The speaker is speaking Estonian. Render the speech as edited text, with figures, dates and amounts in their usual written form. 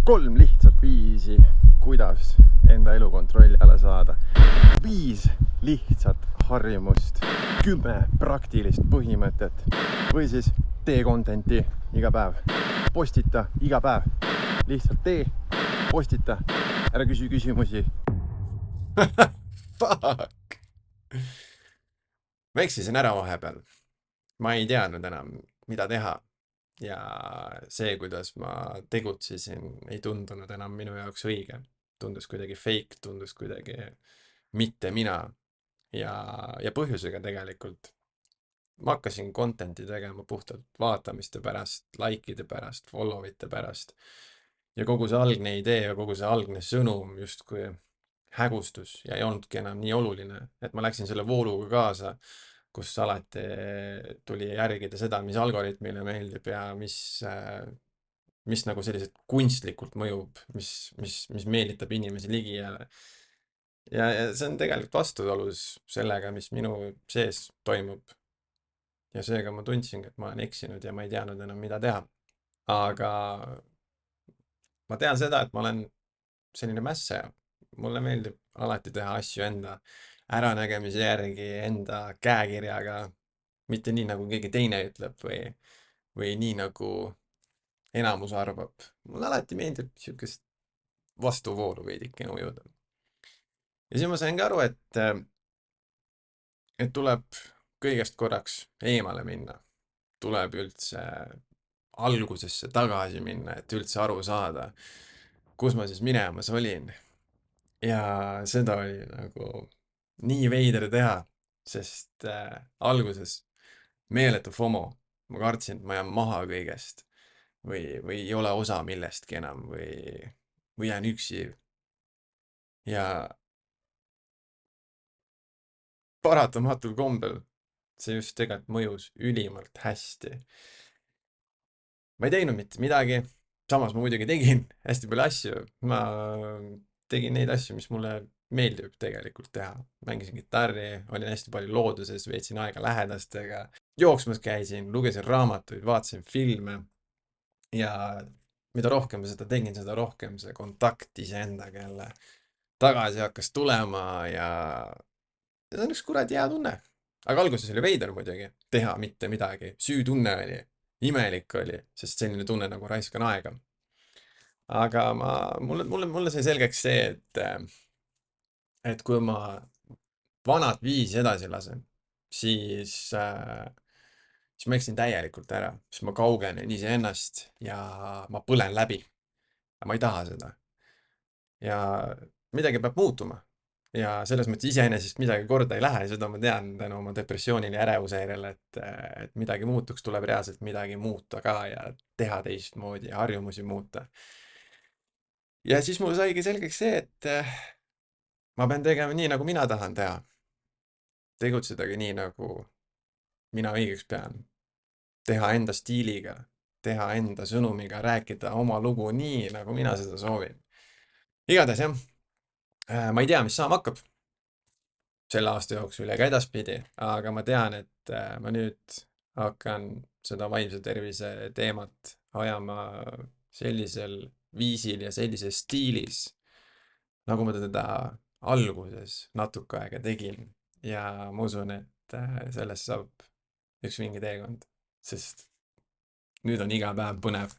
3 lihtsat viisi, kuidas enda elu kontrolli alla saada. 5 lihtsat harjumust, 10 praktilist põhimõtet või siis tee content'i iga päev. Postita iga päev. Lihtsalt tee, postita, ära küsi küsimusi. Fuck. Ma eksisin ära vahepeal. Ma ei teadnud enam, mida teha. Ja see, kuidas ma tegutsesin, ei tundunud enam minu jaoks õige. Tundus kuidagi fake, tundus kuidagi mitte mina. Ja põhjusega tegelikult. Ma hakkasin content'i tegema puhtalt vaatamiste pärast, likeide pärast, follow'ite pärast. Ja kogu see algne idee ja kogu see algne sõnum justkui hägustus ja ei olnudki enam nii oluline, et ma läksin selle vooluga kaasa, kus alati tuli järgida seda, mis algoritmile meeldib ja mis nagu selliselt kunstlikult mõjub, mis meelitab inimesi ligi ja see on tegelikult vastuolus sellega, mis minu sees toimub. Ja seega ma tundsingi, et ma olen eksinud ja ma ei teadnud enam, mida teha. Aga ma tean seda, et ma olen selline mässaja. Mulle meeldib alati teha asju enda äranägemise järgi, enda käekirjaga, mitte nii, nagu keegi teine ütleb või nii, nagu enamus arvab. Mulle alati meeldib niisugust vastuvoolu veidikene ujuda. Ja siis ma sain ka aru, et tuleb kõigest korraks eemale minna. Tuleb üldse algusesse tagasi minna, et üldse aru saada, kus ma siis minemas olin. Ja seda oli nagu nii veider teha, sest alguses meeletu FOMO. Ma kartsin, et ma jään maha kõigest või ei ole osa millestki enam või jään üksi. Ja paratamatul kombel see just tegelikult mõjus ülimalt hästi. Ma ei teinud mitte midagi, samas ma muidugi tegin hästi palju asju. Ma tegin neid asju, mis mulle meeldib tegelikult teha. Mängisin kitarri, olin hästi palju looduses, veetsin aega lähedastega. Jooksmas käisin, lugesin raamatuid, vaatasin filme. Ja mida rohkem ma seda tegin, seda rohkem see kontakt iseendaga jälle tagasi hakkas tulema ja see on üks kuradi hea tunne. Aga alguses oli veider muidugi teha mitte midagi. Süütunne oli, imelik oli, sest selline tunne nagu raiskan aega. Aga mulle sai selgeks see, et kui ma vanad viisi edasi lasen, siis ma eksin täielikult ära, siis ma kaugenen iseennast ja ma põlen läbi. Ma ei taha seda. Ja midagi peab muutuma. Ja selles mõttes iseenesest midagi korda ei lähe, seda ma tean tänu oma depressioonile ja ärevushäirele, et midagi muutuks, tuleb reaalselt midagi muuta ka ja teha teistmoodi ja harjumusi muuta. Ja siis mul saigi selgeks see, et ma pean tegema nii, nagu mina tahan teha. Tegutsedagi nii, nagu mina õigeks pean. Teha enda stiiliga, teha enda sõnumiga, rääkida oma lugu nii, nagu mina seda soovin. Igatahes jah, ma ei tea, mis saama hakkab selle aasta jooksul ja ka edaspidi, aga ma tean, et ma nüüd hakkan seda vaimse tervise teemat ajama sellisel viisil ja sellises stiilis, nagu ma teda alguses natuke aega tegin. Ja ma usun, et sellest saab üks vinge teekond, sest nüüd on iga päev põnev.